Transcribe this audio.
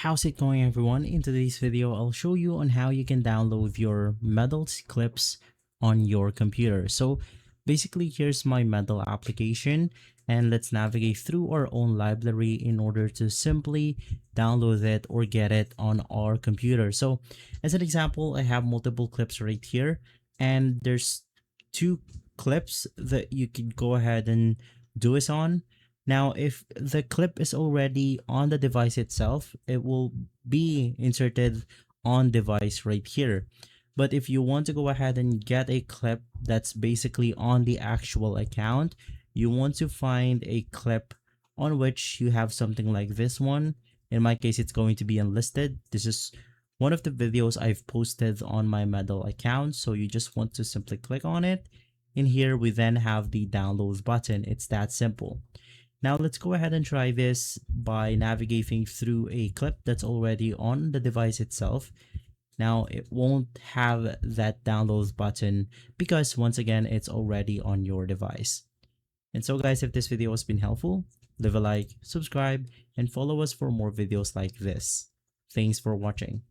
How's it going, everyone? In today's video, I'll show you on how you can download your medals clips on your computer. So basically, here's my medal application, and let's navigate through our own library in order to simply download it or get it on our computer. So as an example, I have multiple clips right here, and there's two clips that you could go ahead and do this on. Now, if the clip is already on the device itself, it will be inserted on device right here. But if you want to go ahead and get a clip that's basically on the actual account, you want to find a clip on which you have something like this one. In my case, it's going to be unlisted. This is one of the videos I've posted on my medal account. So you just want to simply click on it. In here, we then have the download button. It's that simple. Now let's go ahead and try this by navigating through a clip that's already on the device itself. Now it won't have that download button because once again, it's already on your device. And so guys, if this video has been helpful, leave a like, subscribe, and follow us for more videos like this. Thanks for watching.